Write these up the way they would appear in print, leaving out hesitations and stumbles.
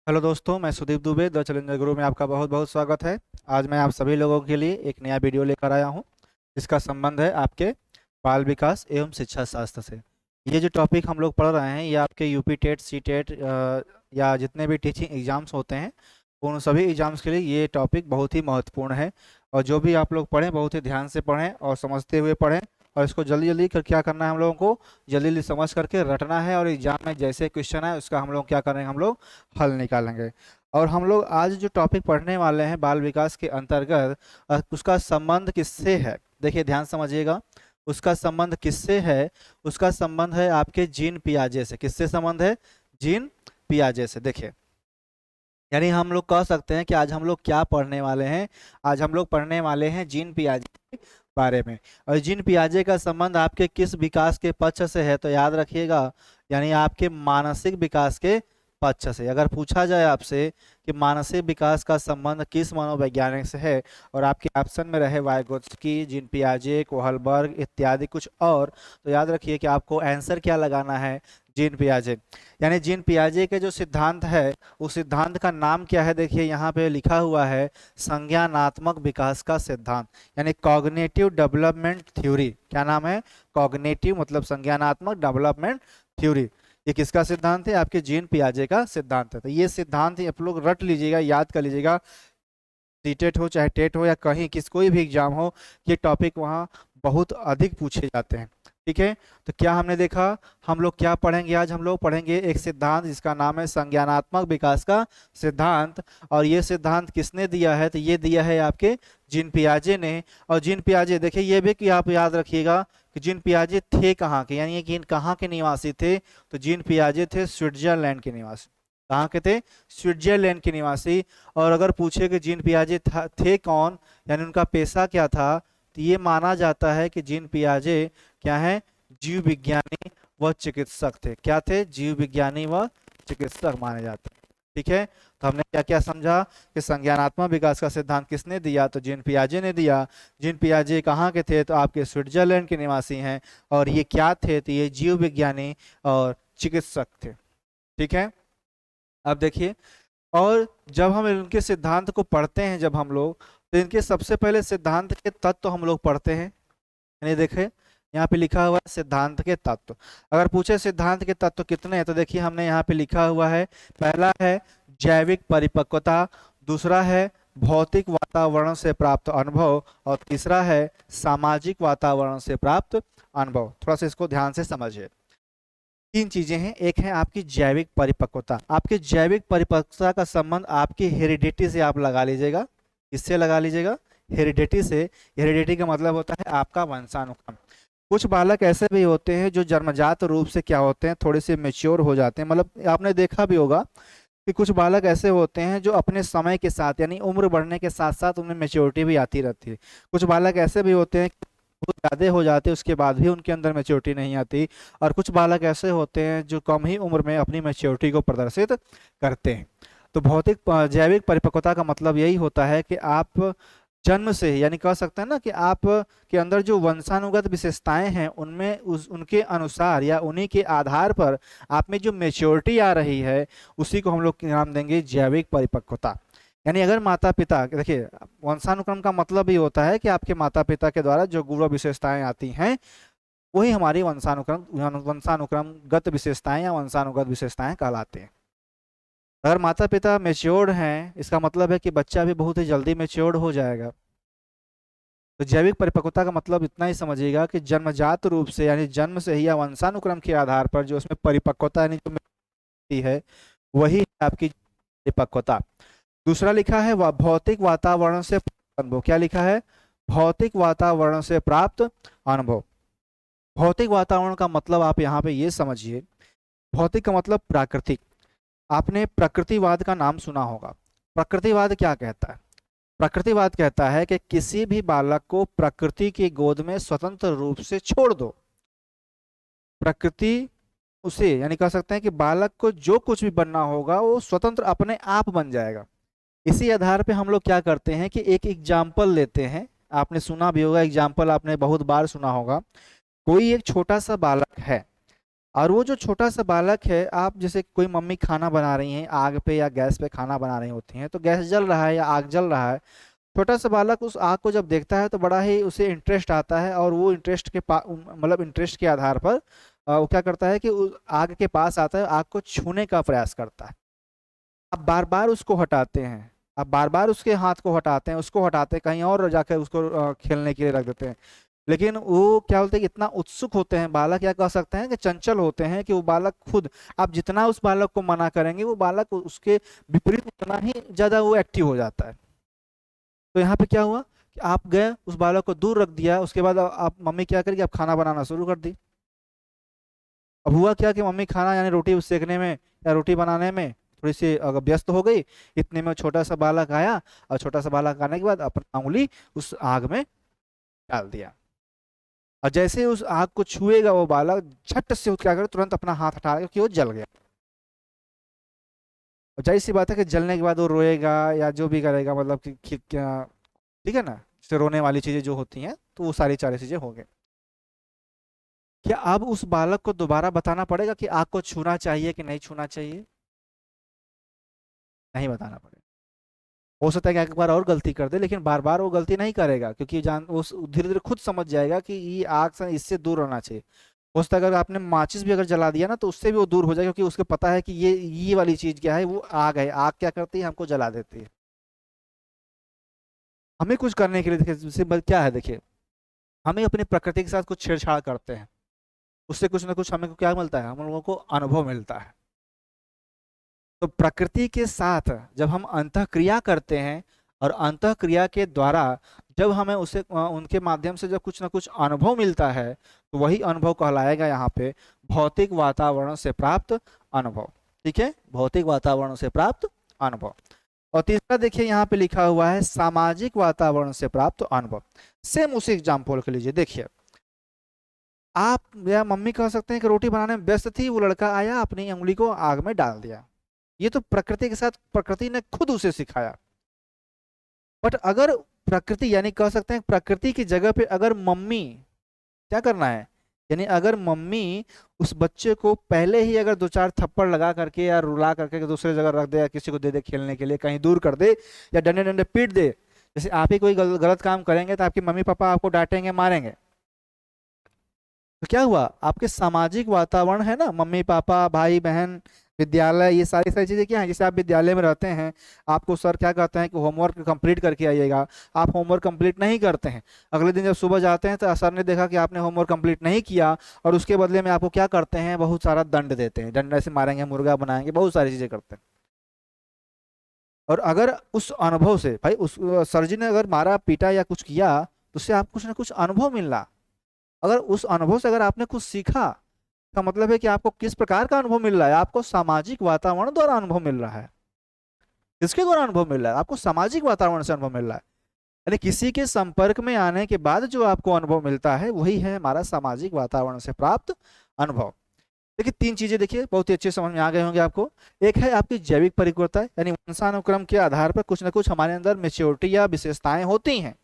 Hello दोस्तों, मैं Sudeep Dubey the challenger गुरु में आपका बहुत बहुत स्वागत है। आज मैं आप सभी लोगों के लिए एक नया वीडियो लेकर आया हूं, जिसका संबंध है आपके बाल विकास एवं शिक्षा शास्त्र से। ये जो टॉपिक हम लोग पढ़ रहे हैं ये आपके यूपी टेट सी टेट या जितने भी टीचिंग एग्जाम्स होते हैं उन सभी एग्जाम्स के लिए ये टॉपिक बहुत ही महत्वपूर्ण है। और जो भी आप लोग पढ़ें बहुत ही ध्यान से पढ़ें और समझते हुए पढ़ें। और इसको जल्दी जल्दी कर क्या करना है, हम लोगों को जल्दी जल्दी समझ करके रटना है और एग्जाम में जैसे क्वेश्चन है उसका हम लोग क्या करेंगे, हम लोग हल निकालेंगे। और हम लोग आज जो टॉपिक पढ़ने वाले हैं बाल विकास के अंतर्गत उसका संबंध किससे है, देखिए ध्यान समझिएगा। उसका संबंध किससे है? उसका संबंध है आपके जीन पियाजे से। किससे संबंध है? जीन पियाजे से। देखिए, यानी हम लोग कह सकते हैं कि आज हम लोग क्या पढ़ने वाले हैं। आज हम लोग पढ़ने वाले हैं जीन पियाजे के बारे में। और जीन पियाजे का संबंध आपके किस विकास के पक्ष से है, तो याद रखिएगा, यानी आपके मानसिक विकास के पक्ष से। अगर पूछा जाए आपसे कि मानसिक विकास का संबंध किस मनोवैज्ञानिक से है और आपके ऑप्शन में रहे वाइगोत्स्की, जीन पियाजे, कोहलबर्ग इत्यादि कुछ और, तो याद रखिए कि आपको आंसर क्या लगाना है, जीन पियाजे। यानी जीन पियाजे के जो सिद्धांत है उस सिद्धांत का नाम क्या है, देखिए यहाँ पे लिखा हुआ है संज्ञानात्मक विकास का सिद्धांत, यानी कॉग्निटिव डेवलपमेंट थ्योरी। क्या नाम है? कॉग्निटिव मतलब संज्ञानात्मक डेवलपमेंट थ्योरी। ये किसका सिद्धांत है? आपके जीन पियाजे का सिद्धांत है। तो ये सिद्धांत आप लोग रट लीजिएगा, याद कर लीजिएगा। सीटेट हो चाहे टेट हो या कहीं कोई भी एग्जाम हो, ये टॉपिक वहाँ बहुत अधिक पूछे जाते हैं। ठीक है, तो क्या हमने देखा, हम लोग क्या पढ़ेंगे आज? हम लोग पढ़ेंगे एक सिद्धांत जिसका नाम है संज्ञानात्मक विकास का सिद्धांत। और ये सिद्धांत किसने दिया है? तो ये दिया है आपके जीन पियाजे ने। और जीन पियाजे, देखिए ये भी कि आप याद रखिएगा कि जीन पियाजे थे कहाँ के, यानी कि कहाँ के निवासी थे? तो जीन पियाजे थे स्विट्जरलैंड के निवासी। कहाँ के थे? स्विट्जरलैंड के निवासी। और अगर पूछे कि जीन पियाजे थे कौन, यानी उनका पेशा क्या था, तो ये माना जाता है कि जीन पियाजे क्या है? जीव विज्ञानी व चिकित्सक थे। क्या थे? जीव विज्ञानी व चिकित्सक माने जाते हैं। ठीक है, तो हमने क्या क्या समझा कि संज्ञानात्मक विकास का सिद्धांत किसने दिया? तो जीन पियाजे ने दिया। जीन पियाजे कहाँ के थे? तो आपके स्विट्जरलैंड के निवासी हैं। और ये क्या थे? तो ये जीव विज्ञानी और चिकित्सक थे। ठीक है, अब देखिए, और जब हम इनके सिद्धांत को पढ़ते हैं जब हम लोग, तो इनके सबसे पहले सिद्धांत के तत्व हम लोग पढ़ते हैं। यानी देखें, यहाँ पे लिखा हुआ है सिद्धांत के तत्व। अगर पूछे सिद्धांत के तत्व कितने हैं, तो देखिए हमने यहाँ पे लिखा हुआ है, पहला है जैविक परिपक्वता, दूसरा है भौतिक वातावरण से प्राप्त अनुभव, और तीसरा है सामाजिक वातावरण से प्राप्त अनुभव। थोड़ा सा इसको ध्यान से समझिए। तीन चीजें हैं। एक है आपकी जैविक परिपक्वता। आपकी जैविक परिपक्वता का संबंध आपकी हेरिडिटी से आप लगा लीजिएगा। किससे लगा लीजिएगा? हेरिडिटी से। हेरिडिटी का मतलब होता है आपका वंशानुक्रम। कुछ बालक ऐसे भी होते हैं जो जन्मजात रूप से क्या होते हैं, थोड़े से मेच्योर हो जाते हैं। मतलब आपने देखा भी होगा कि कुछ बालक ऐसे होते हैं जो अपने समय के साथ, यानी उम्र बढ़ने के साथ साथ उनमें मेच्योरिटी भी आती रहती है। कुछ बालक ऐसे भी होते हैं बहुत ज़्यादा हो जाते हैं उसके बाद भी उनके अंदर मेच्योरिटी नहीं आती। और कुछ बालक ऐसे होते हैं जो कम ही उम्र में अपनी मेच्योरिटी को प्रदर्शित करते हैं। तो जैविक परिपक्वता का मतलब यही होता है कि आप जन्म से ही, यानी कह सकते हैं ना कि आप के अंदर जो वंशानुगत विशेषताएं हैं उनमें उनके अनुसार या उन्हीं के आधार पर आप में जो मेच्योरिटी आ रही है, उसी को हम लोग नाम देंगे जैविक परिपक्वता। यानी अगर माता पिता, देखिए वंशानुक्रम का मतलब ही होता है कि आपके माता पिता के द्वारा जो गुण विशेषताएं आती हैं वही हमारी वंशानुक्रमगत विशेषताएं या वंशानुगत विशेषताएं कहलाते हैं। अगर माता पिता मेच्योर्ड हैं, इसका मतलब है कि बच्चा भी बहुत ही जल्दी मेच्योर्ड हो जाएगा। तो जैविक परिपक्वता का मतलब इतना ही समझिएगा कि जन्मजात रूप से, यानी जन्म से ही या वंशानुक्रम के आधार पर जो उसमें परिपक्वता यानी जो मिलती है वही है आपकी परिपक्वता। दूसरा लिखा है भौतिक वातावरण से प्राप्त अनुभव। क्या लिखा है? भौतिक वातावरण से प्राप्त अनुभव। भौतिक वातावरण का मतलब आप यहाँ पे ये समझिए, भौतिक का मतलब प्राकृतिक। आपने प्रकृतिवाद का नाम सुना होगा। प्रकृतिवाद क्या कहता है? प्रकृतिवाद कहता है कि किसी भी बालक को प्रकृति की गोद में स्वतंत्र रूप से छोड़ दो। प्रकृति उसे, यानी कह सकते हैं कि बालक को जो कुछ भी बनना होगा वो स्वतंत्र अपने आप बन जाएगा। इसी आधार पे हम लोग क्या करते हैं कि एक एग्जाम्पल लेते हैं। आपने सुना भी होगा, एग्जाम्पल आपने बहुत बार सुना होगा। कोई एक छोटा सा बालक है, और वो जो छोटा सा बालक है, आप जैसे कोई मम्मी खाना बना रही हैं आग पे या गैस पे खाना बना रही होती हैं, तो गैस जल रहा है या आग जल रहा है, छोटा सा बालक उस आग को जब देखता है तो बड़ा ही उसे इंटरेस्ट आता है, और वो इंटरेस्ट के मतलब इंटरेस्ट के आधार पर वो क्या करता है कि उस आग के पास आता है, आग को छूने का प्रयास करता है। आप बार बार उसको हटाते हैं, आप बार बार उसके हाथ को हटाते हैं, उसको हटाते हैं, कहीं और जाकर उसको खेलने के लिए रख देते हैं। लेकिन वो क्या बोलते हैं कि इतना उत्सुक होते हैं बालक, या कह सकते हैं कि चंचल होते हैं, कि वो बालक खुद, आप जितना उस बालक को मना करेंगे वो बालक उसके विपरीत उतना ही ज्यादा वो एक्टिव हो जाता है। तो यहाँ पे क्या हुआ कि आप गए उस बालक को दूर रख दिया, उसके बाद आप मम्मी क्या करेगी, आप खाना बनाना शुरू कर दी। अब हुआ क्या कि मम्मी खाना यानी रोटी सेकने में या रोटी बनाने में थोड़ी सी अगर व्यस्त हो गई, इतने में छोटा सा बालक आया, और छोटा सा बालक आने के बाद अपना उंगली उस आग में डाल दिया, और जैसे ही उस आग को छुएगा वो बालक झट से क्या करे, तुरंत अपना हाथ हटा, क्योंकि वो जल गया। और जाहिर सी बात है कि जलने के बाद वो रोएगा या जो भी करेगा, मतलब कि क्या, ठीक है ना, जैसे रोने वाली चीजें जो होती हैं, तो वो सारी सारी चीजें हो गई। क्या अब उस बालक को दोबारा बताना पड़ेगा कि आग को छूना चाहिए कि नहीं छूना चाहिए? नहीं बताना पड़ेगा। हो सकता है कि एक बार और गलती कर दे, लेकिन बार बार वो गलती नहीं करेगा, क्योंकि जान वो धीरे धीरे खुद समझ जाएगा कि ये आग से इससे दूर रहना चाहिए। हो सकता है अगर आपने माचिस भी अगर जला दिया ना, तो उससे भी वो दूर हो जाएगा, क्योंकि उसको पता है कि ये वाली चीज क्या है, वो आग है, आग क्या करती है, हमको जला देती है। हमें कुछ करने के लिए देखिए सिंपल क्या है, देखिए हमें अपनी प्रकृति के साथ कुछ छेड़छाड़ करते हैं, उससे कुछ ना कुछ हमें को क्या मिलता है, हम लोगों को अनुभव मिलता है। तो प्रकृति के साथ जब हम अंतःक्रिया करते हैं, और अंतःक्रिया के द्वारा जब हमें उसे उनके माध्यम से जब कुछ ना कुछ अनुभव मिलता है, तो वही अनुभव कहलाएगा यहाँ पे भौतिक वातावरण से प्राप्त अनुभव। ठीक है, भौतिक वातावरण से प्राप्त अनुभव। और तीसरा देखिए यहाँ पे लिखा हुआ है सामाजिक वातावरण से प्राप्त अनुभव। सेम उसी एग्जाम्पल के लीजिए, देखिए आप या मम्मी कह सकते हैं कि रोटी बनाने में व्यस्त थी, वो लड़का आया अपनी उंगली को आग में डाल दिया। ये तो प्रकृति के साथ प्रकृति ने खुद उसे सिखाया। बट अगर प्रकृति यानी कह सकते हैं प्रकृति की जगह पे अगर मम्मी क्या करना है, यानी अगर मम्मी उस बच्चे को पहले ही अगर दो चार थप्पड़ लगा करके या रुला करके दूसरे जगह रख दे, या किसी को दे दे खेलने के लिए, कहीं दूर कर दे, या डंडे डंडे पीट दे, जैसे आप ही कोई गलत काम करेंगे तो आपकी मम्मी पापा आपको डांटेंगे मारेंगे, तो क्या हुआ, आपके सामाजिक वातावरण है ना, मम्मी पापा भाई बहन विद्यालय, ये सारी सारी चीजें क्या है, जैसे आप विद्यालय में रहते हैं, आपको सर क्या कहते हैं कि होमवर्क कंप्लीट करके आइएगा, आप होमवर्क कंप्लीट नहीं करते हैं, अगले दिन जब सुबह जाते हैं तो सर ने देखा कि आपने होमवर्क कंप्लीट नहीं किया, और उसके बदले में आपको क्या करते हैं, बहुत सारा दंड देते हैं, डंडे से मारेंगे, मुर्गा बनाएंगे, बहुत सारी चीजें करते हैं। और अगर उस अनुभव से भाई उस सर जी ने अगर मारा पीटा या कुछ किया, तो उससे आप कुछ ना कुछ अनुभव मिलना, अगर उस अनुभव से अगर आपने कुछ सीखा, का मतलब है कि आपको किस प्रकार का अनुभव मिल रहा है, आपको सामाजिक वातावरण द्वारा अनुभव मिल रहा है। किसके द्वारा अनुभव मिल रहा है, आपको सामाजिक वातावरण से अनुभव मिल रहा है, यानी किसी के संपर्क में आने के बाद जो आपको अनुभव मिलता है वही है हमारा सामाजिक वातावरण से प्राप्त अनुभव। देखिए तीन चीजें देखिए बहुत ही अच्छे समझ में आ गए होंगे आपको। एक है आपकी जैविक परिपक्वता, यानी वंशानुक्रम के आधार पर कुछ ना कुछ हमारे अंदर मेच्योरिटी या विशेषताएं होती हैं,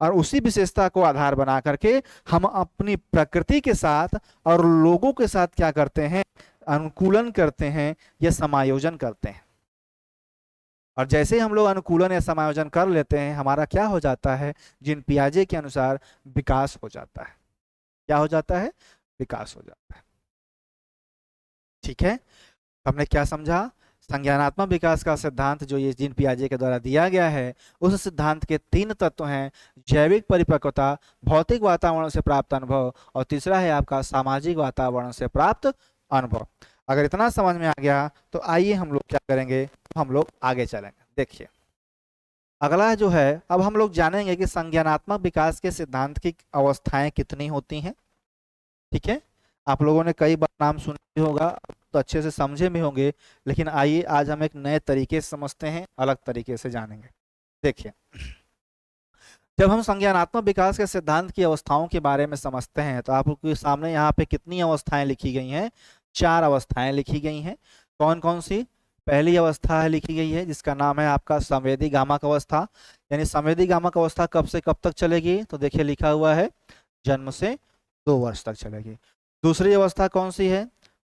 और उसी विशेषता को आधार बना करके हम अपनी प्रकृति के साथ और लोगों के साथ क्या करते हैं, अनुकूलन करते हैं या समायोजन करते हैं। और जैसे ही हम लोग अनुकूलन या समायोजन कर लेते हैं, हमारा क्या हो जाता है, जीन पियाजे के अनुसार विकास हो जाता है। क्या हो जाता है, विकास हो जाता है। ठीक है, हमने क्या समझा, संज्ञानात्मक विकास का सिद्धांत जो ये जीन पियाजे के द्वारा दिया गया है, उस सिद्धांत के तीन तत्व हैं, जैविक परिपक्वता, भौतिक वातावरण से प्राप्त अनुभव, और तीसरा है आपका सामाजिक वातावरण से प्राप्त अनुभव। अगर इतना समझ में आ गया तो आइए हम लोग क्या करेंगे, हम लोग आगे चलेंगे। देखिए अगला जो है, अब हम लोग जानेंगे कि संज्ञानात्मक विकास के सिद्धांत की अवस्थाएं कितनी होती हैं। ठीक है, आप लोगों ने कई बार नाम सुना भी होगा, तो अच्छे से समझे भी होंगे, लेकिन आइए आज हम एक नए तरीके से समझते हैं, अलग तरीके से जानेंगे। देखिए जब हम संज्ञानात्मक विकास के सिद्धांत की अवस्थाओं के बारे में समझते हैं, तो आपके सामने यहाँ पे कितनी अवस्थाएं लिखी गई हैं, चार अवस्थाएं लिखी गई हैं। कौन कौन सी, पहली अवस्था है लिखी गई है जिसका नाम है आपका संवेदी गामक अवस्था, यानी संवेदी गामक अवस्था कब से कब तक चलेगी, तो देखिए लिखा हुआ है जन्म से 2 वर्ष तक चलेगी। दूसरी अवस्था कौन सी है?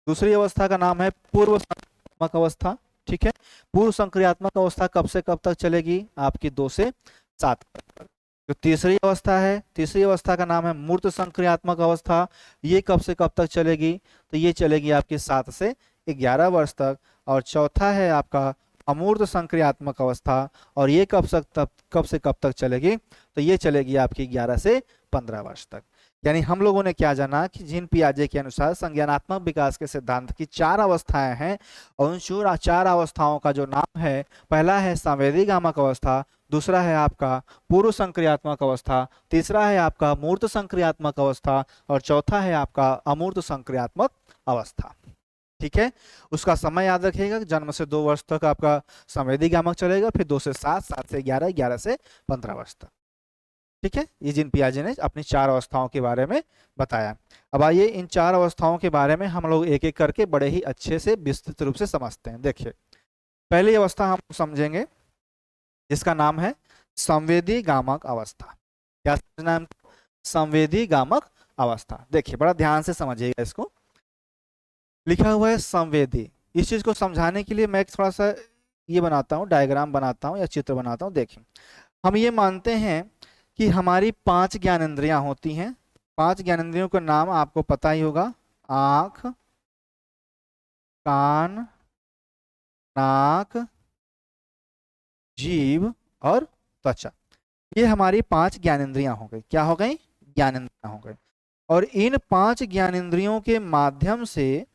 दूसरी अवस्था का नाम है पूर्व संक्रियात्मक अवस्था। ठीक है, पूर्व संक्रियात्मक अवस्था कब से कब तक चलेगी? आपकी 2 से 7 तक। जो तीसरी अवस्था है, तीसरी अवस्था का नाम है मूर्त संक्रियात्मक अवस्था। ये कब से कब तक चलेगी? तो ये चलेगी आपकी 7 से 11 वर्ष तक। और चौथा है आपका अमूर्त संक्रियात्मक अवस्था, और ये कब से कब तक चलेगी? तो ये चलेगी आपकी 11 से 15 वर्ष तक। यानी हम लोगों ने क्या जाना कि जीन पियाजे के अनुसार संज्ञानात्मक विकास के सिद्धांत की 4 अवस्थाएं हैं, और उन 4 अवस्थाओं का जो नाम है, पहला है संवेदी गामक अवस्था, दूसरा है आपका पूर्व संक्रियात्मक अवस्था, तीसरा है आपका मूर्त संक्रियात्मक अवस्था, और चौथा है आपका अमूर्त संक्रियात्मक अवस्था। ठीक है, उसका समय याद रखिएगा, जन्म से 2 वर्ष तक आपका संवेदी गामक चलेगा, फिर 2 से 7, 7 से 11, 11 से 15 वर्ष तक। ठीक है, ये जीन पियाजे ने अपनी 4 अवस्थाओं के बारे में बताया। अब आइए इन 4 अवस्थाओं के बारे में हम लोग एक एक करके बड़े ही अच्छे से विस्तृत रूप से समझते हैं। देखिए, पहली अवस्था हम समझेंगे जिसका नाम है संवेदी गामक अवस्था। क्या नाम? संवेदी गामक अवस्था। देखिए बड़ा ध्यान से समझिएगा, इसको लिखा हुआ है संवेदी। इस चीज को समझाने के लिए मैं एक थोड़ा सा ये बनाता हूँ, डायग्राम बनाता हूँ या चित्र बनाता हूँ। देखिए, हम ये मानते हैं कि हमारी 5 ज्ञानेंद्रियां होती हैं। 5 ज्ञानेंद्रियों का नाम आपको पता ही होगा, आंख, कान, नाक, जीभ और त्वचा। ये हमारी 5 ज्ञानेंद्रियां हो गई। क्या हो गई? ज्ञानेंद्रियां हो गई। और इन 5 ज्ञानेंद्रियों के माध्यम से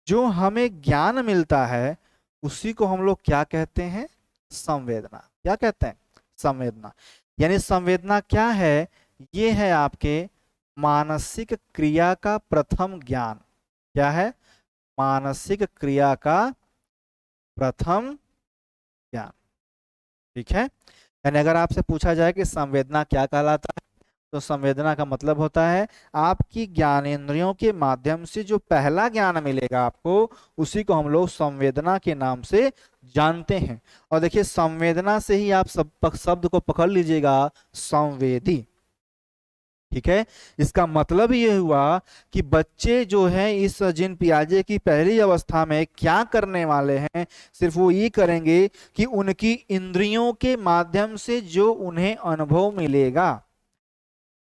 जो हमें ज्ञान मिलता है उसी को हम लोग क्या कहते हैं? संवेदना। क्या कहते हैं? संवेदना। यानी संवेदना क्या है? ये है आपके मानसिक क्रिया का प्रथम ज्ञान। क्या है? मानसिक क्रिया का प्रथम ज्ञान। ठीक है, यानी अगर आपसे पूछा जाए कि संवेदना क्या कहलाता है, तो संवेदना का मतलब होता है आपकी ज्ञानेंद्रियों के माध्यम से जो पहला ज्ञान मिलेगा आपको, उसी को हम लोग संवेदना के नाम से जानते हैं। और देखिए, संवेदना से ही आप शब्द को पकड़ लीजिएगा, संवेदी। ठीक है, इसका मतलब ये हुआ कि बच्चे जो हैं इस जीन पियाजे की पहली अवस्था में क्या करने वाले हैं? सिर्फ वो ये करेंगे कि उनकी इंद्रियों के माध्यम से जो उन्हें अनुभव मिलेगा,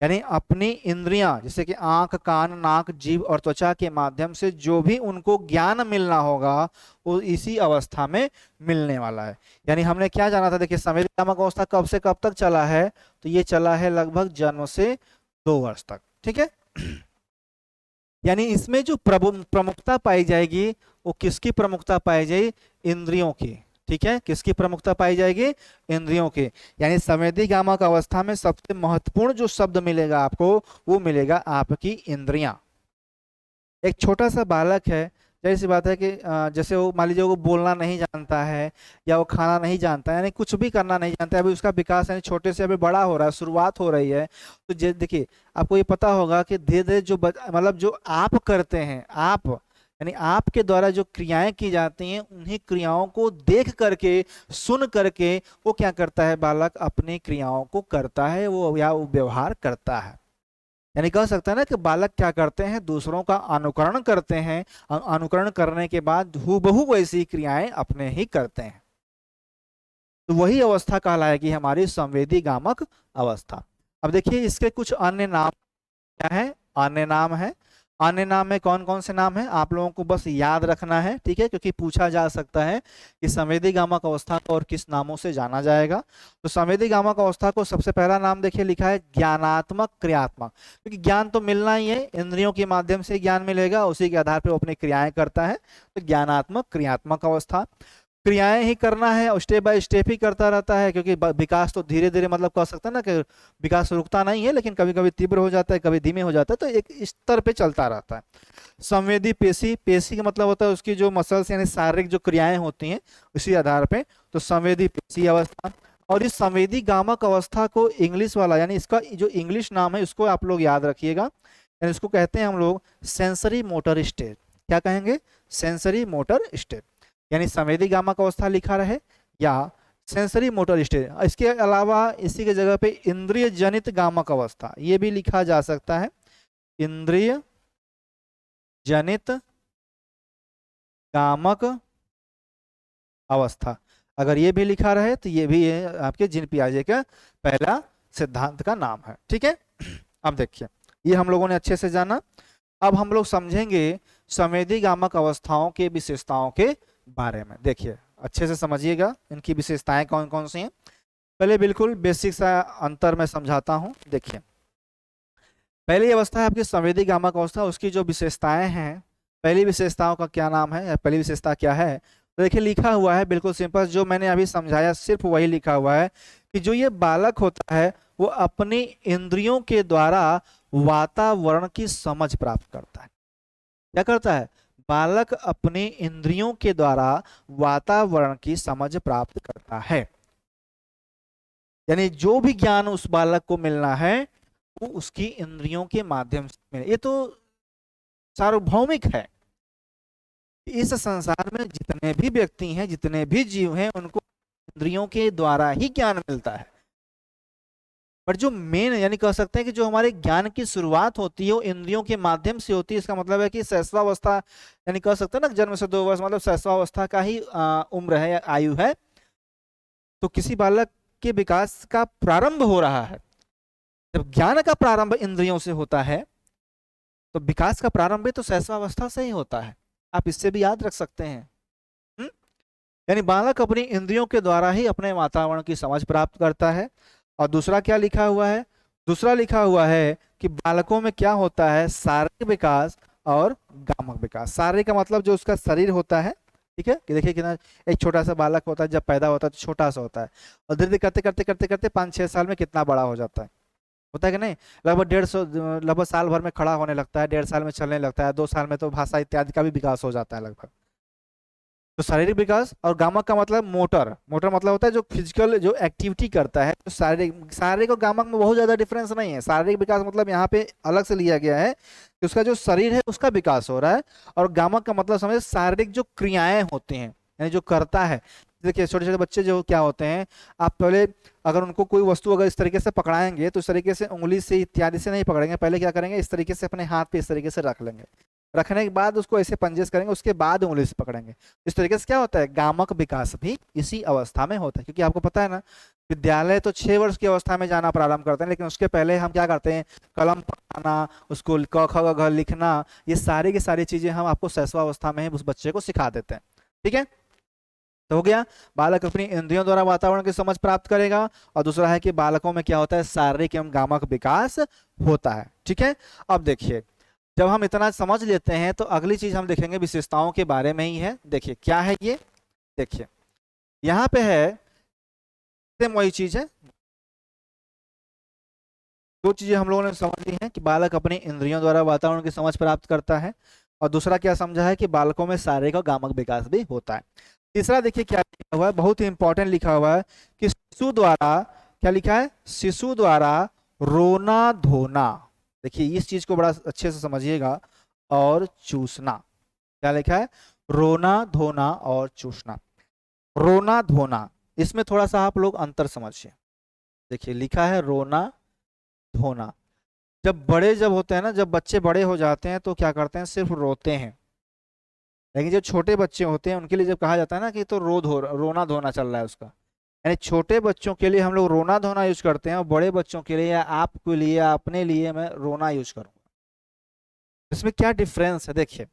यानी अपनी इंद्रियां जैसे कि आंख, कान, नाक, जीभ और त्वचा के माध्यम से जो भी उनको ज्ञान मिलना होगा वो इसी अवस्था में मिलने वाला है। यानी हमने क्या जाना था? देखिए, संवेदी गामक अवस्था कब से कब तक चला है? तो ये चला है लगभग जन्म से 2 वर्ष तक। ठीक है, यानी इसमें जो प्रमुखता पाई जाएगी वो किसकी प्रमुखता पाई जाएगी? इंद्रियों की। ठीक है, किसकी प्रमुखता पाई जाएगी? इंद्रियों की। यानी संवेदी गामक अवस्था में सबसे महत्वपूर्ण जो शब्द मिलेगा आपको, वो मिलेगा आपकी इंद्रियां। एक छोटा सा बालक है, जैसी सी बात है कि जैसे वो मान लीजिए वो बोलना नहीं जानता है या वो खाना नहीं जानता है, यानी कुछ भी करना नहीं जानता है, अभी उसका विकास यानी छोटे से अभी बड़ा हो रहा है, शुरुआत हो रही है। तो देखिए, आपको ये पता होगा कि धीरे धीरे जो मतलब जो आप करते हैं, आप यानी आपके द्वारा जो क्रियाएं की जाती हैं, उन्हीं क्रियाओं को देख करके, सुन करके वो क्या करता है? बालक अपनी क्रियाओं को करता है, वो या वो व्यवहार करता है। यानी कह सकते हैं ना कि बालक क्या करते हैं? दूसरों का अनुकरण करते हैं, अनुकरण करने के बाद हूबहू वैसी क्रियाएं अपने ही करते हैं। तो वही अवस्था कहलाएगी हमारी संवेदी गामक अवस्था। अब देखिए, इसके कुछ अन्य नाम क्या है? अन्य नाम है। अन्य नाम में कौन कौन से नाम है आप लोगों को बस याद रखना है। ठीक है, क्योंकि पूछा जा सकता है कि संवेदी गामक अवस्था को और किस नामों से जाना जाएगा। तो संवेदी गामक अवस्था को सबसे पहला नाम देखिए लिखा है ज्ञानात्मक क्रियात्मक, क्योंकि ज्ञान तो मिलना ही है, इंद्रियों के माध्यम से ज्ञान मिलेगा, उसी के आधार पर वो अपनी क्रियाएं करता है। तो ज्ञानात्मक क्रियात्मक अवस्था, क्रियाएं ही करना है और स्टेप बाय स्टेप ही करता रहता है, क्योंकि विकास तो धीरे धीरे मतलब कह सकते हैं ना कि विकास रुकता नहीं है, लेकिन कभी कभी तीव्र हो जाता है, कभी धीमे हो जाता है, तो एक स्तर पे चलता रहता है। संवेदी पेशी, पेशी का मतलब होता है उसकी जो मसल्स यानी शारीरिक जो क्रियाएं होती हैं उसी आधार पे, तो संवेदी पेशी अवस्था। और इस संवेदी गामक अवस्था को इंग्लिश वाला यानी इसका जो इंग्लिश नाम है उसको आप लोग याद रखिएगा, यानी इसको कहते हैं हम लोग सेंसरी मोटर स्टेट। क्या कहेंगे? Sensory motor state. यानी संवेदी गामक अवस्था लिखा रहे या सेंसरी मोटर स्टेट। इसके अलावा इसी के जगह पे इंद्रिय जनित गामक अवस्था ये भी लिखा जा सकता है, इंद्रिय जनित गामक अवस्था। अगर ये भी लिखा रहे तो ये भी आपके जीन पियाजे का पहला सिद्धांत का नाम है। ठीक है, अब देखिए ये हम लोगों ने अच्छे से जाना। अब हम लोग समझेंगे संवेदी गामक अवस्थाओं के विशेषताओं के बारे में। देखिए अच्छे से समझिएगा इनकी विशेषताएं कौन कौन सी हैं। पहले बिल्कुल बेसिक सा अंतर मैं समझाता हूं। देखिए पहली अवस्था है आपकी संवेदी गामक अवस्था, उसकी जो विशेषताएं हैं, पहली विशेषताओं का क्या नाम है या पहली विशेषता क्या है, तो देखिए लिखा हुआ है बिल्कुल सिंपल, जो मैंने अभी समझाया सिर्फ वही लिखा हुआ है कि जो ये बालक होता है वो अपनी इंद्रियों के द्वारा वातावरण की समझ प्राप्त करता है। क्या करता है? बालक अपनी इंद्रियों के द्वारा वातावरण की समझ प्राप्त करता है। यानी जो भी ज्ञान उस बालक को मिलना है वो उसकी इंद्रियों के माध्यम से मिले। ये तो सार्वभौमिक है। इस संसार में जितने भी व्यक्ति हैं, जितने भी जीव हैं, उनको इंद्रियों के द्वारा ही ज्ञान मिलता है। पर जो मेन यानी कह सकते हैं कि जो हमारे ज्ञान की शुरुआत होती है वो इंद्रियों के माध्यम से होती है। इसका मतलब है कि शैशवावस्था यानी कह सकते हैं ना, जन्म से 2 वर्ष मतलब शैशवावस्था का ही उम्र है या आयु है। तो किसी बालक के विकास का प्रारंभ हो रहा है, जब ज्ञान का प्रारंभ इंद्रियों से होता है तो विकास का प्रारंभ भी तो शैशवावस्था से ही होता है। आप इससे भी याद रख सकते हैं। यानी बालक अपनी इंद्रियों के द्वारा ही अपने वातावरण की समझ प्राप्त करता है। और दूसरा क्या लिखा हुआ है? दूसरा लिखा हुआ है कि बालकों में क्या होता है? शारीरिक विकास और गामक विकास। शारीरिक का मतलब जो उसका शरीर होता है, ठीक है, कि देखिए कितना एक छोटा सा बालक होता है, जब पैदा होता है तो छोटा सा होता है और धीरे धीरे करते करते करते करते 5-6 साल में कितना बड़ा हो जाता है, होता है कि नहीं? लगभग 150 लगभग साल भर में खड़ा होने लगता है, 1.5 साल में चलने लगता है, 2 साल में तो भाषा इत्यादि का भी विकास हो जाता है लगभग। तो शारीरिक विकास। और गामक का मतलब मोटर। मोटर मतलब होता है जो फिजिकल जो एक्टिविटी करता है। तो शारीरिक शारीरिक और गामक में बहुत ज्यादा डिफरेंस नहीं है। शारीरिक विकास मतलब यहाँ पे अलग से लिया गया है कि उसका जो शरीर है उसका विकास हो रहा है। और गामक का मतलब समझे शारीरिक जो क्रियाएं होती हैं, यानी जो करता है। देखिए छोटे छोटे बच्चे जो क्या होते हैं, आप पहले अगर उनको कोई वस्तु अगर इस तरीके से पकड़ाएंगे तो इस तरीके से उंगली से इत्यादि से नहीं पकड़ेंगे, पहले क्या करेंगे, इस तरीके से अपने हाथ पे इस तरीके से रख लेंगे, रखने के बाद उसको ऐसे पंजे से करेंगे, उसके बाद उंगली से पकड़ेंगे। इस तरीके से क्या होता है, गामक विकास भी इसी अवस्था में होता है। क्योंकि आपको पता है ना, विद्यालय तो 6 वर्ष की अवस्था में जाना प्रारंभ करते हैं, लेकिन उसके पहले हम क्या करते हैं, कलम पकड़ना, उसको क ख ग घ लिखना, ये सारी की सारी चीजें हम आपको शैशवावस्था में ही उस बच्चे को सिखा देते हैं। ठीक है, तो हो गया बालक अपनी इंद्रियों द्वारा वातावरण की समझ प्राप्त करेगा। और दूसरा है कि बालकों में क्या होता है, शारीरिक एवं गामक विकास होता है। ठीक है, अब देखिए जब हम इतना समझ लेते हैं तो अगली चीज हम देखेंगे विशेषताओं के बारे में ही है। देखिए क्या है ये, देखिए यहाँ पे है सेम वही चीज है। दो चीजें हम लोगों ने समझ ली हैं कि बालक अपनी इंद्रियों द्वारा वातावरण की समझ प्राप्त करता है, और दूसरा क्या समझा है कि बालकों में शारीरिक और गामक विकास भी होता है। तीसरा देखिए क्या लिखा हुआ है, बहुत ही इंपॉर्टेंट लिखा हुआ है कि शिशु द्वारा, क्या लिखा है, शिशु द्वारा रोना धोना। देखिए इस चीज को बड़ा अच्छे से समझिएगा। और चूसना, क्या लिखा है, रोना धोना और चूसना। रोना धोना, इसमें थोड़ा सा आप लोग अंतर समझिए। देखिए लिखा है रोना धोना। जब बड़े जब होते हैं ना, जब बच्चे बड़े हो जाते हैं तो क्या करते हैं, सिर्फ रोते हैं। लेकिन जो छोटे बच्चे होते हैं उनके लिए जब कहा जाता है ना कि तो रोना धोना चल रहा है उसका, यानी छोटे बच्चों के लिए हम लोग रोना धोना यूज करते हैं, और बड़े बच्चों के लिए या आपके लिए या अपने लिए मैं रोना यूज करूंगा। इसमें क्या डिफरेंस है, देखिए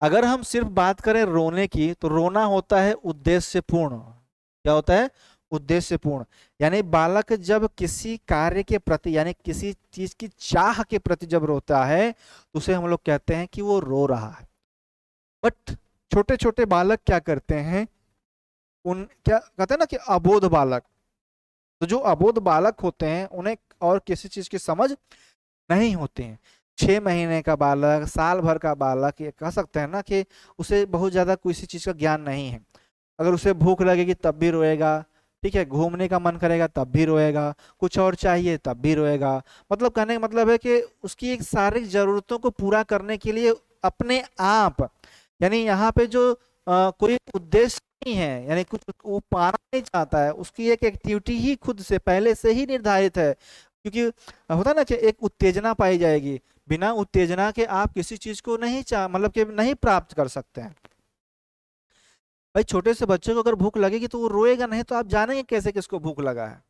अगर हम सिर्फ बात करें रोने की तो रोना होता है उद्देश्यपूर्ण। क्या होता है, उद्देश्यपूर्ण। यानी बालक जब किसी कार्य के प्रति यानी किसी चीज की चाह के प्रति जब रोता है तो उसे हम लोग कहते हैं कि वो रो रहा है। बट छोटे छोटे बालक क्या करते हैं, उन क्या कहते हैं ना कि अबोध बालक, तो जो अबोध बालक होते हैं उन्हें और किसी चीज की समझ नहीं होती है। 6 महीने का बालक, साल भर का बालक, ये कह सकते हैं ना कि उसे बहुत ज्यादा किसी चीज का ज्ञान नहीं है। अगर उसे भूख लगेगी तब भी रोएगा, ठीक है, घूमने का मन करेगा तब भी रोएगा, कुछ और चाहिए तब भी रोएगा। मतलब कहने का मतलब है कि उसकी एक शारीरिक जरूरतों को पूरा करने के लिए अपने आप, यानी यहाँ पे जो कोई उद्देश्य नहीं है, यानी कुछ वो पाना नहीं चाहता है, उसकी एक एक्टिविटी ही खुद से पहले से ही निर्धारित है। क्योंकि होता है ना कि एक उत्तेजना पाई जाएगी, बिना उत्तेजना के आप किसी चीज को नहीं मतलब कि नहीं प्राप्त कर सकते हैं। भाई छोटे से बच्चे को अगर भूख लगेगी तो वो रोएगा नहीं, तो आप जानेंगे कैसे किसको भूख लगा है।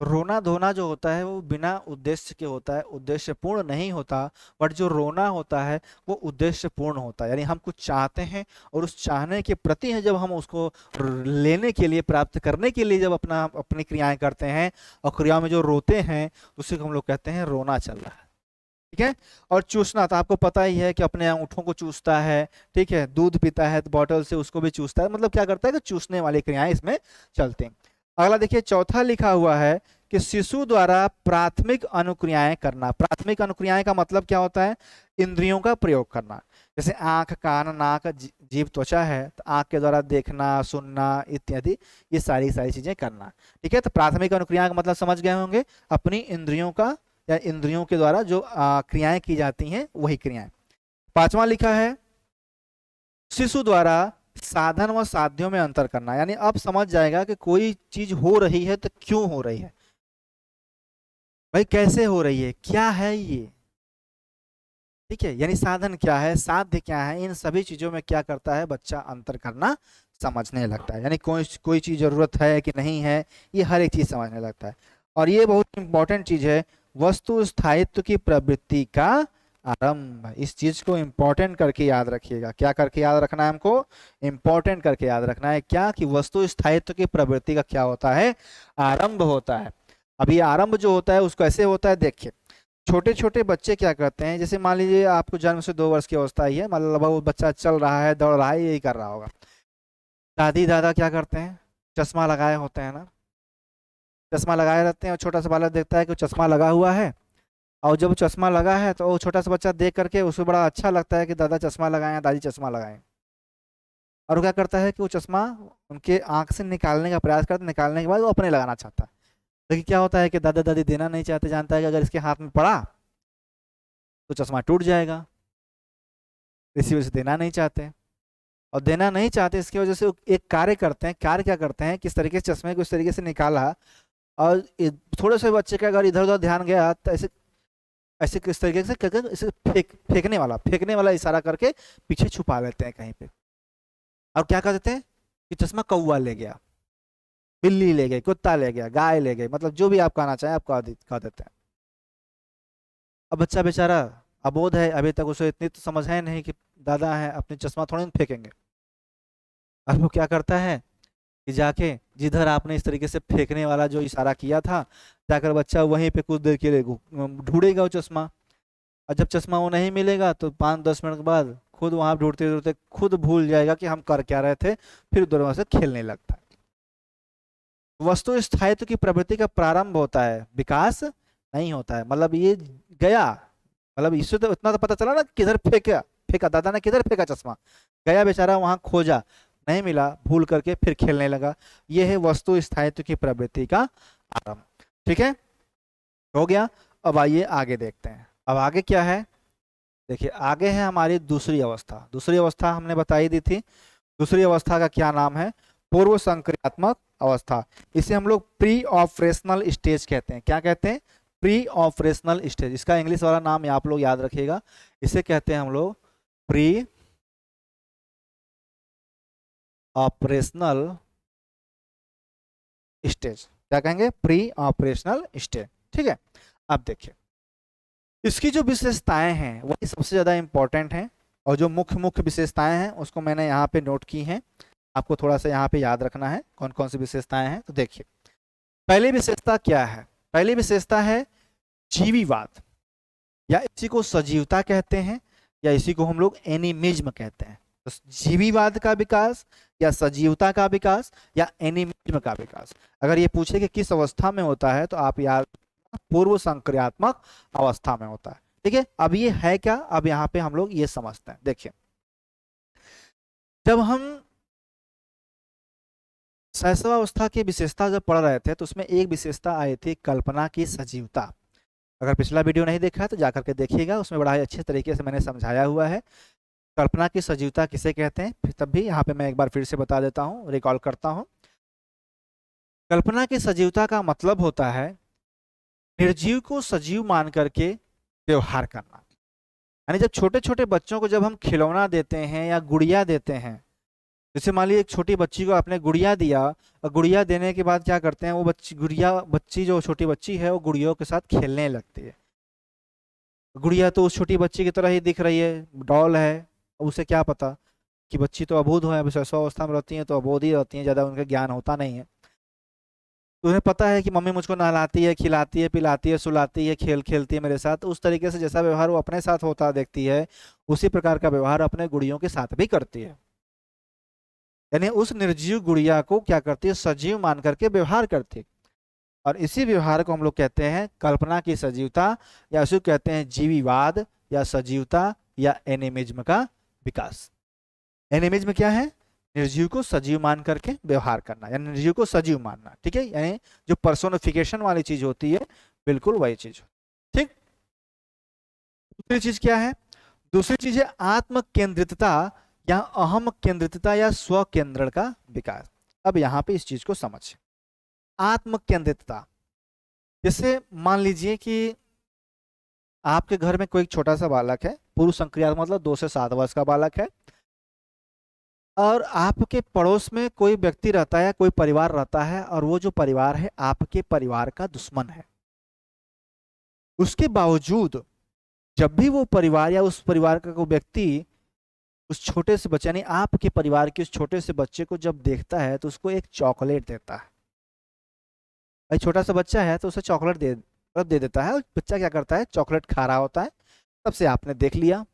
रोना धोना जो होता है वो बिना उद्देश्य के होता है, उद्देश्य पूर्ण नहीं होता। बट जो रोना होता है वो उद्देश्य पूर्ण होता है, यानी हम कुछ चाहते हैं और उस चाहने के प्रति है जब हम उसको लेने के लिए, प्राप्त करने के लिए जब अपनी क्रियाएं करते हैं और क्रिया में जो रोते हैं उसी को हम लोग कहते हैं रोना चल रहा है। ठीक है। और चूसना तो आपको पता ही है कि अपने अंगूठों को चूसता है, ठीक है, दूध पीता है तो बॉटल से उसको भी चूसता है, मतलब क्या करता है कि चूसने वाली क्रियाएं इसमें चलती हैं। अगला देखिए चौथा लिखा हुआ है कि शिशु द्वारा प्राथमिक अनुक्रियाएं करना। प्राथमिक अनुक्रियाएं का मतलब क्या होता है? इंद्रियों का प्रयोग करना। जैसे आंख, कान, नाक, जीभ, त्वचा है तो आंख के द्वारा देखना, सुनना इत्यादि, ये सारी चीजें करना। ठीक है। तो प्राथमिक अनुक्रियाएं का मतलब समझ गए होंगे, अपनी इंद्रियों का या इंद्रियों के द्वारा जो क्रियाएं की जाती हैं वही क्रियाएं। पांचवा लिखा है शिशु द्वारा साधन व साध्यों में अंतर करना। यानी अब समझ जाएगा कि कोई चीज हो रही है तो क्यों हो रही है, भाई कैसे हो रही है, क्या है ये। ठीक है। यानी साधन क्या है, साध्य क्या है, इन सभी चीजों में क्या करता है बच्चा, अंतर करना समझने लगता है। यानी कोई चीज जरूरत है कि नहीं है, ये हर एक चीज समझने लगता है। और ये बहुत इंपॉर्टेंट चीज है, वस्तु स्थायित्व की प्रवृत्ति का आरंभ। इस चीज को इंपॉर्टेंट करके याद रखिएगा। क्या करके याद रखना है हमको? इंपॉर्टेंट करके याद रखना है। क्या कि वस्तु स्थायित्व की प्रवृत्ति का क्या होता है? आरंभ होता है। अब ये आरंभ जो होता है उसको ऐसे होता है, देखिए छोटे छोटे बच्चे क्या करते हैं, जैसे मान लीजिए आपको जन्म से 2 वर्ष की अवस्था ही है, मतलब वो बच्चा चल रहा है, दौड़ रहा है, यही कर रहा होगा। दादी दादा क्या करते हैं, चश्मा लगाए होते हैं ना, चश्मा लगाए रहते हैं और छोटा सा बालक देखता है कि चश्मा लगा हुआ है, और जब चश्मा लगा है तो वो छोटा सा बच्चा देख करके उसको बड़ा अच्छा लगता है कि दादा चश्मा लगाए, दादी चश्मा लगाए, और वो क्या करता है कि वो चश्मा उनके आंख से निकालने का प्रयास करता है, निकालने के बाद वो अपने लगाना चाहता है। लेकिन क्या होता है कि दादा दादी देना नहीं चाहते, जानता है कि अगर इसके हाथ में पड़ा तो चश्मा टूट जाएगा, इसी वजह से देना नहीं चाहते। और देना नहीं चाहते इसकी वजह से वो एक कार्य करते हैं। कार्य क्या करते हैं, किस तरीके से चश्मे को इस तरीके से निकाला, और थोड़े से बच्चे का अगर इधर उधर ध्यान गया तो ऐसे ऐसे किस तरीके से करके इसे फेंकने वाला इशारा करके पीछे छुपा लेते हैं कहीं पे, और क्या कर देते हैं कि चश्मा कौवा ले गया, बिल्ली ले गई, कुत्ता ले गया, गाय ले गई, मतलब जो भी आप कहना चाहें आप कह देते हैं। अब बच्चा बेचारा अबोध है, अभी तक उसे इतनी तो समझ है नहीं कि दादा है अपनी चश्मा थोड़ी ना फेंकेंगे। अब वो क्या करता है कि जाके जिधर आपने इस तरीके से फेंकने वाला जो इशारा किया था, जाकर बच्चा वहीं पे कुछ देर के लिए ढूंढेगा वो चश्मा, और जब चश्मा वो नहीं मिलेगा तो 5-10 मिनट के बाद खुद वहां ढूंढते ढूंढते खुद भूल जाएगा कि हम कर क्या रहे थे, फिर दोनों से खेलने लगता है। वस्तु स्थायित्व की प्रवृत्ति का प्रारंभ होता है, विकास नहीं होता है। मतलब ये गया, मतलब इससे तो इतना तो पता चला ना किधर फेंका, दादा ने किधर फेंका चश्मा, गया बेचारा वहां खोजा, नहीं मिला, भूल करके फिर खेलने लगा। यह है वस्तु स्थायित्व की प्रवृत्ति का आरंभ। ठीक है, हो गया। अब आइए आगे देखते हैं। अब आगे क्या है, देखिए आगे है हमारी दूसरी अवस्था। दूसरी अवस्था हमने बताई दी थी। दूसरी अवस्था का क्या नाम है? पूर्व संक्रियात्मक अवस्था। इसे हम लोग प्री ऑपरेशनल स्टेज कहते हैं। क्या कहते हैं? Pre operational stage. इसका इंग्लिश वाला नाम आप लोग याद रखिएगा, इसे कहते हैं हम लोग प्री ऑपरेशनल स्टेज। क्या कहेंगे? Pre operational stage. ठीक है। अब देखिए इसकी जो विशेषताएं हैं वही सबसे ज्यादा इंपॉर्टेंट हैं, और जो मुख्य मुख्य विशेषताएं हैं उसको मैंने यहाँ पे नोट की हैं, आपको थोड़ा सा यहाँ पे याद रखना है कौन कौन सी विशेषताएं हैं। तो देखिए पहली विशेषता क्या है? पहली विशेषता है जीवीवाद, या इसी को सजीवता कहते हैं, या इसी को हम लोग एनिमिज्म कहते हैं। तो जीवीवाद का विकास, या सजीवता का विकास, या एनिमिज्म का विकास। अगर ये पूछे कि किस अवस्था में होता है तो आप याद, पूर्व संक्रियात्मक अवस्था में होता है। ठीक है। अब ये है क्या, अब यहाँ पे हम लोग ये समझते हैं। देखिए जब हम शैशवावस्था की विशेषता जब पढ़ रहे थे तो उसमें एक विशेषता आई थी कल्पना की सजीवता। अगर पिछला वीडियो नहीं देखा है तो जाकर के देखिएगा, उसमें बड़ा ही अच्छे तरीके से मैंने समझाया हुआ है कल्पना की सजीवता किसे कहते हैं। फिर तब भी यहाँ पे मैं एक बार फिर से बता देता हूँ, रिकॉल करता हूँ। कल्पना की सजीवता का मतलब होता है निर्जीव को सजीव मान करके व्यवहार करना। यानी जब छोटे छोटे बच्चों को जब हम खिलौना देते हैं या गुड़िया देते हैं, जैसे मान लीजिए एक छोटी बच्ची को आपने गुड़िया दिया, और गुड़िया देने के बाद क्या करते हैं, वो बच्ची जो छोटी बच्ची है वो गुड़ियों के साथ खेलने लगती है। गुड़िया तो उस छोटी बच्ची की तरह ही दिख रही है, डॉल है, उसे क्या पता कि बच्ची तो अबोध है, अवस्था में रहती है तो अबोध ही रहती है, ज़्यादा उनका ज्ञान होता नहीं है। तो उन्हें पता है कि मम्मी मुझको नहलाती है, खिलाती है, पिलाती है, सुलाती है, खेल खेलती है मेरे साथ, तो उस तरीके से जैसा व्यवहार वो अपने साथ होता देखती है, उसी प्रकार का व्यवहार अपने गुड़ियों के साथ भी करती है। यानी उस निर्जीव गुड़िया को क्या करती है, सजीव मान करके व्यवहार करती है। और इसी व्यवहार को हम लोग कहते हैं कल्पना की सजीवता, या उसे कहते हैं जीवीवाद या सजीवता या एनिमिज्म का विकास। एनिमिज्म क्या है, निर्जीव को सजीव मान करके व्यवहार करना, यानी निर्जीव को सजीव मानना, ठीक है, यानी जो पर्सोनिफिकेशन वाली चीज होती है, बिल्कुल वही चीज। ठीक। दूसरी चीज क्या है, दूसरी चीज है आत्म केंद्रितता या अहम केंद्रितता या स्व केंद्रण का विकास। अब यहाँ पे इस चीज को समझ, आत्म केंद्रितता, जैसे मान लीजिए कि आपके घर में कोई छोटा सा बालक है, पूर्व संक्रिया मतलब 2 से 7 वर्ष का बालक है, और आपके पड़ोस में कोई व्यक्ति रहता है, कोई परिवार रहता है, और वो जो परिवार है आपके परिवार का दुश्मन है। उसके बावजूद जब भी वो परिवार या उस परिवार का कोई व्यक्ति उस छोटे से बच्चे, यानी आपके परिवार के उस छोटे से बच्चे को जब देखता है तो उसको एक चॉकलेट देता है। भाई छोटा सा बच्चा है तो उसे चॉकलेट दे देता है, और बच्चा क्या करता है, चॉकलेट खा रहा होता है, तब से आपने देख लिया।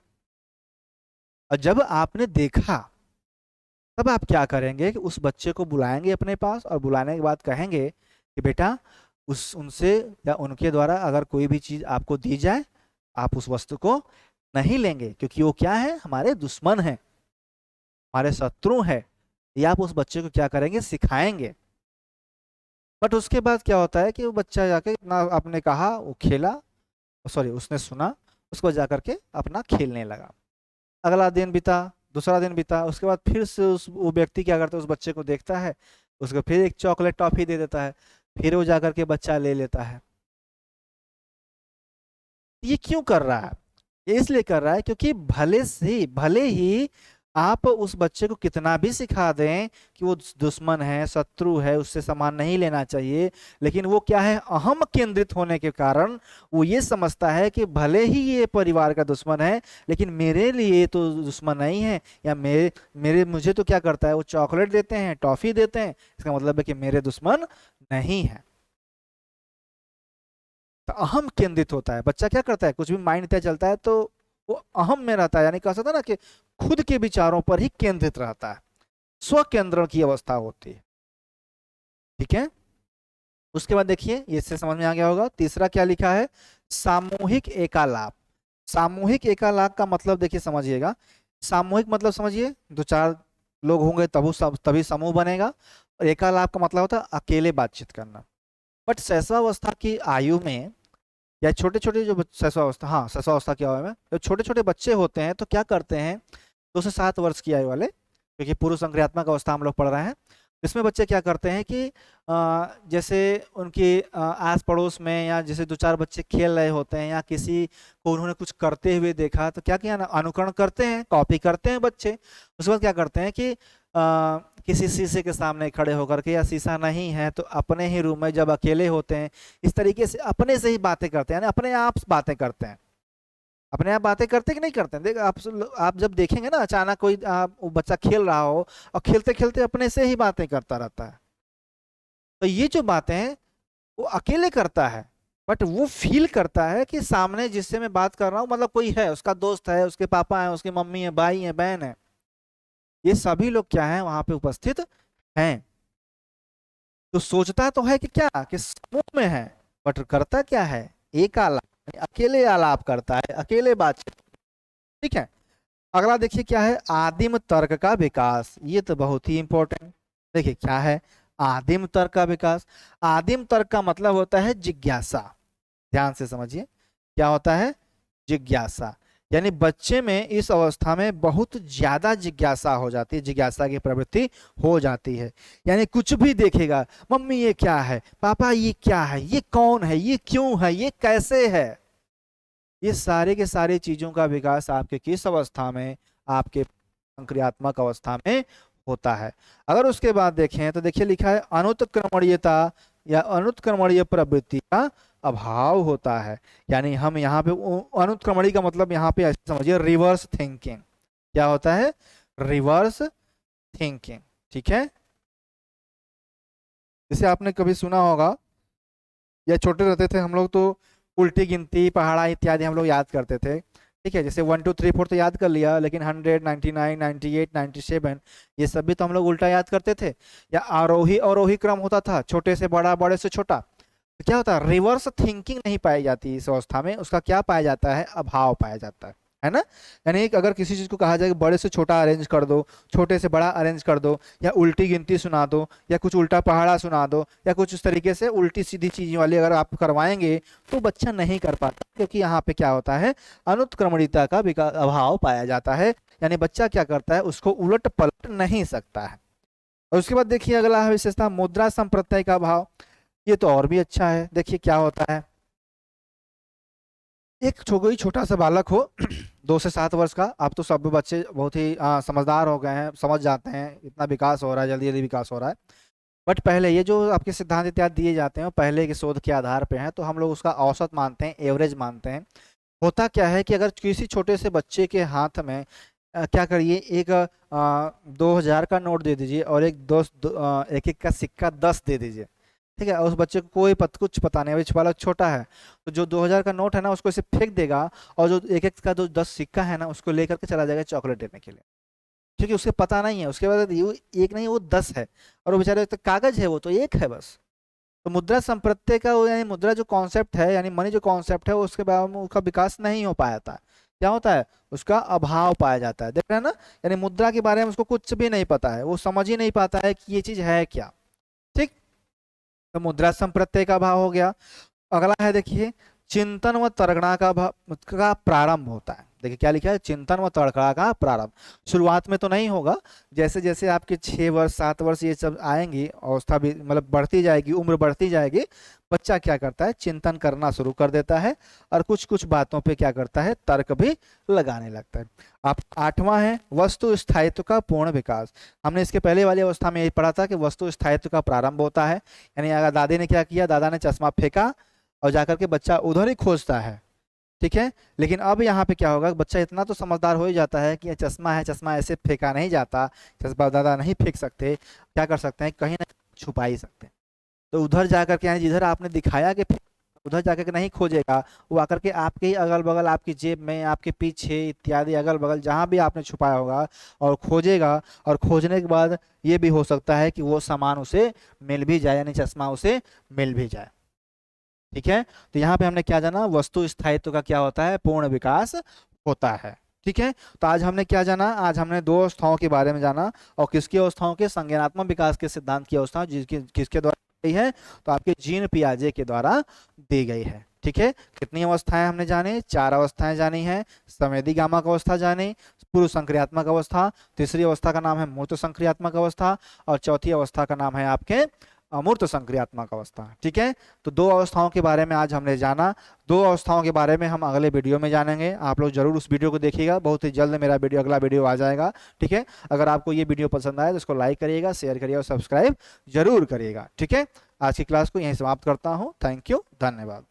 और जब आपने देखा तब आप क्या करेंगे कि उस बच्चे को बुलाएंगे अपने पास, और बुलाने के बाद कहेंगे कि बेटा उनसे या उनके द्वारा अगर कोई भी चीज आपको दी जाए, आप उस वस्तु को नहीं लेंगे, क्योंकि वो क्या है, हमारे दुश्मन है, हमारे शत्रु है। ये आप उस बच्चे को क्या करेंगे, सिखाएंगे। बट उसके बाद क्या होता है कि वो बच्चा जाके इतना आपने कहा, वो खेला, सॉरी उसने सुना, उसको जाकर के अपना खेलने लगा। अगला दिन बीता, दूसरा दिन बीता, उसके बाद फिर से वो व्यक्ति क्या करता है, उस बच्चे को देखता है, उसको फिर एक चॉकलेट टॉफी दे देता है, फिर वो जाकर के बच्चा ले लेता है। ये क्यों कर रहा है, ये इसलिए कर रहा है क्योंकि भले ही आप उस बच्चे को कितना भी सिखा दें कि वो दुश्मन है, शत्रु है, उससे सामान नहीं लेना चाहिए, लेकिन वो क्या है, अहम केंद्रित होने के कारण वो ये समझता है कि भले ही ये परिवार का दुश्मन है, लेकिन मेरे लिए तो दुश्मन नहीं है, या मेरे मुझे तो क्या करता है, वो चॉकलेट देते हैं, टॉफी देते हैं, इसका मतलब है कि मेरे दुश्मन नहीं है। तो अहम केंद्रित होता है बच्चा, क्या करता है, कुछ भी माइंड तय चलता है तो वो अहम में रहता है, यानी कह सकता है ना कि खुद के विचारों पर ही केंद्रित रहता है, स्व केंद्रण की अवस्था होती है। ठीक है। उसके बाद देखिए, ये इससे समझ में आ गया होगा। तीसरा क्या लिखा है, सामूहिक एकालाप। सामूहिक एकालाप का मतलब देखिए समझिएगा, सामूहिक मतलब समझिए 2-4 लोग होंगे तभी समूह बनेगा, और एकालाप का मतलब होता है अकेले बातचीत करना। बट शैशवावस्था की आयु में या छोटे छोटे जो शैशवावस्था, हाँ शैशवावस्था की आयु में जो छोटे छोटे बच्चे होते हैं तो क्या करते हैं, 2 से 7 वर्ष की आयु वाले, क्योंकि पूर्व संक्रियात्मक अवस्था हम लोग पढ़ रहे हैं, इसमें बच्चे क्या करते हैं कि जैसे उनके आस पड़ोस में या जैसे 2-4 बच्चे खेल रहे होते हैं, या किसी को उन्होंने कुछ करते हुए देखा तो क्या किया ना, अनुकरण करते हैं, कॉपी करते हैं बच्चे। उसके बाद क्या करते हैं कि किसी शीशे के सामने खड़े होकर के, या शीशा नहीं है तो अपने ही रूम में जब अकेले होते हैं, इस तरीके से अपने से ही बातें करते हैं, यानी अपने आप बातें करते हैं। अपने आप बातें करते कि नहीं करते हैं, देख आप जब देखेंगे ना, अचानक कोई वो बच्चा खेल रहा हो और खेलते खेलते अपने से ही बातें करता रहता है, तो ये जो बातें हैं वो अकेले करता है, बट वो फील करता है कि सामने जिससे मैं बात कर रहा हूँ मतलब कोई है, उसका दोस्त है, उसके पापा है, उसकी मम्मी है, भाई है, बहन है, ये सभी लोग क्या है वहां पे उपस्थित हैं। तो सोचता तो है कि क्या, कि समूह में है, बट करता क्या है, एक आलाप, यानी अकेले आलाप करता है, अकेले बातचीत। ठीक है। अगला देखिए क्या है, आदिम तर्क का विकास। ये तो बहुत ही इंपॉर्टेंट, देखिए क्या है आदिम तर्क का विकास। आदिम तर्क का मतलब होता है जिज्ञासा। ध्यान से समझिए, क्या होता है, जिज्ञासा, यानी बच्चे में इस अवस्था में बहुत ज्यादा जिज्ञासा हो जाती है, जिज्ञासा की प्रवृत्ति हो जाती है। यानी कुछ भी देखेगा, मम्मी ये क्या है, पापा ये क्या है, ये कौन है, ये क्यों है, ये कैसे है, ये सारे के सारे चीजों का विकास आपके किस अवस्था में, आपके संक्रियात्मक अवस्था में होता है। अगर उसके बाद देखें तो देखिए लिखा है अनुत्क्रमणीयता या अनुत्क्रमणीय प्रवृत्ति का अभाव होता है। यानी हम यहाँ पे अनुत्क्रमणीय का मतलब यहाँ पे ऐसे समझिए रिवर्स थिंकिंग। क्या होता है? Reverse thinking. ठीक है, जैसे आपने कभी सुना होगा या छोटे रहते थे हम लोग तो उल्टी गिनती, पहाड़ा इत्यादि हम लोग याद करते थे। ठीक है, जैसे 1 2 3 4 तो याद कर लिया, लेकिन 100 99 98 97 ये सब भी तो हम लोग उल्टा याद करते थे। या आरोही अवरोही क्रम होता था, छोटे से बड़ा, बड़े से छोटा। तो क्या होता है? रिवर्स थिंकिंग नहीं पाई जाती इस अवस्था में। उसका क्या पाया जाता है? अभाव पाया जाता है ना। यानी अगर किसी चीज को कहा जाए कि बड़े से छोटा अरेंज कर दो, छोटे से बड़ा अरेंज कर दो, या उल्टी गिनती सुना दो, या कुछ उल्टा पहाड़ा सुना दो, या कुछ इस तरीके से उल्टी सीधी चीजें वाली अगर आप करवाएंगे तो बच्चा नहीं कर पाता, क्योंकि यहाँ पे क्या होता है? अनुत्क्रमणीयता का अभाव पाया जाता है। यानी बच्चा क्या करता है? उसको उलट पलट नहीं सकता है। और उसके बाद देखिए अगला विशेषता मुद्रा संप्रत्यय का अभाव। ये तो और भी अच्छा है। देखिए क्या होता है, एक कोई छोटा सा बालक हो 2 से 7 वर्ष का, अब तो सब बच्चे बहुत ही समझदार हो गए हैं, समझ जाते हैं, इतना विकास हो रहा है, जल्दी जल्दी विकास हो रहा है। बट पहले ये जो आपके सिद्धांत इत्यादि दिए जाते हैं पहले के शोध के आधार पे हैं, तो हम लोग उसका औसत मानते हैं, एवरेज मानते हैं। होता क्या है कि अगर किसी छोटे से बच्चे के हाथ में क्या करिए, एक 2000 का नोट दे दीजिए और एक एक एक का सिक्का 10 दे दीजिए। ठीक है, उस बच्चे को कोई कुछ पता नहीं, अभी बालक छोटा है, तो जो 2000 का नोट है ना उसको इसे फेंक देगा, और जो एक एक का जो 10 सिक्का है ना उसको लेकर के चला जाएगा चॉकलेट लेने के लिए, क्योंकि उसके पता नहीं है। उसके बाद ये एक नहीं वो 10 है, और वो बेचारे तो कागज है, वो तो एक है बस। तो मुद्रा संप्रत्यय का यानी मुद्रा जो कॉन्सेप्ट है, यानी मनी जो कॉन्सेप्ट है, उसके बाद में उसका विकास नहीं हो पाया था। क्या होता है? उसका अभाव पाया जाता है। देख रहे हैं ना, यानी मुद्रा के बारे में उसको कुछ भी नहीं पता है, वो समझ ही नहीं पाता है कि ये चीज है क्या। ठीक, तो मुद्रा संप्रत्यय का अभाव हो गया। अगला है देखिए चिंतन व तर्कणा का प्रारंभ होता है। देखिए क्या लिखा है? चिंतन व तर्कणा का प्रारंभ। शुरुआत में तो नहीं होगा, जैसे जैसे आपके 6 वर्ष 7 वर्ष ये सब आएंगी, अवस्था भी मतलब बढ़ती जाएगी, उम्र बढ़ती जाएगी, बच्चा क्या करता है? चिंतन करना शुरू कर देता है, और कुछ कुछ बातों पे क्या करता है? तर्क भी लगाने लगता है। आप 8वां है वस्तु स्थायित्व का पूर्ण विकास। हमने इसके पहले वाली अवस्था में यही पढ़ा था कि वस्तु स्थायित्व का प्रारंभ होता है। यानी अगर दादी ने क्या किया, दादा ने चश्मा फेंका और जाकर के बच्चा उधर ही खोजता है। ठीक है, लेकिन अब यहाँ पे क्या होगा, बच्चा इतना तो समझदार हो ही जाता है कि ये चश्मा है, चश्मा ऐसे फेंका नहीं जाता, चश्मा दादा नहीं फेंक सकते, क्या कर सकते हैं? कहीं ना छुपा ही सकते हैं। तो उधर जाकर के, यानी जिधर आपने दिखाया कि उधर जाकर के नहीं खोजेगा, वो आकर के आपके ही अगल बगल, आपकी जेब में, आपके पीछे इत्यादि अगल बगल जहाँ भी आपने छुपाया होगा और खोजेगा। और खोजने के बाद ये भी हो सकता है कि वो सामान उसे मिल भी जाए, यानी चश्मा उसे मिल भी जाए। ठीक है, तो यहाँ पे हमने क्या जाना? वस्तु स्थायित्व का क्या होता है? पूर्ण विकास होता है। ठीक है, तो आज हमने क्या जाना? आज हमने 2 अवस्थाओं के बारे में जाना, और किसकी अवस्थाओं के? संज्ञानात्मक विकास के सिद्धांत की अवस्था, जिसकी किसके द्वारा दी गई है? तो आपके जीन पियाजे के द्वारा दी गई है। ठीक है, कितनी अवस्थाएं हमने जानी? 4 अवस्थाएं जानी है। संवेदी गामक अवस्था जानी, पूर्व संक्रियात्मक अवस्था, तीसरी अवस्था का नाम है मूर्त संक्रियात्मक अवस्था, और चौथी अवस्था का नाम है आपके अमूर्त संक्रियात्मक अवस्था। ठीक है, तो 2 अवस्थाओं के बारे में आज हमने जाना। 2 अवस्थाओं के बारे में हम अगले वीडियो में जानेंगे। आप लोग जरूर उस वीडियो को देखिएगा, बहुत ही जल्द मेरा अगला वीडियो आ जाएगा। ठीक है, अगर आपको ये वीडियो पसंद आए तो इसको लाइक करिएगा, शेयर करिएगा और सब्सक्राइब जरूर करिएगा। ठीक है, आज की क्लास को यहीं समाप्त करता हूँ। थैंक यू, धन्यवाद।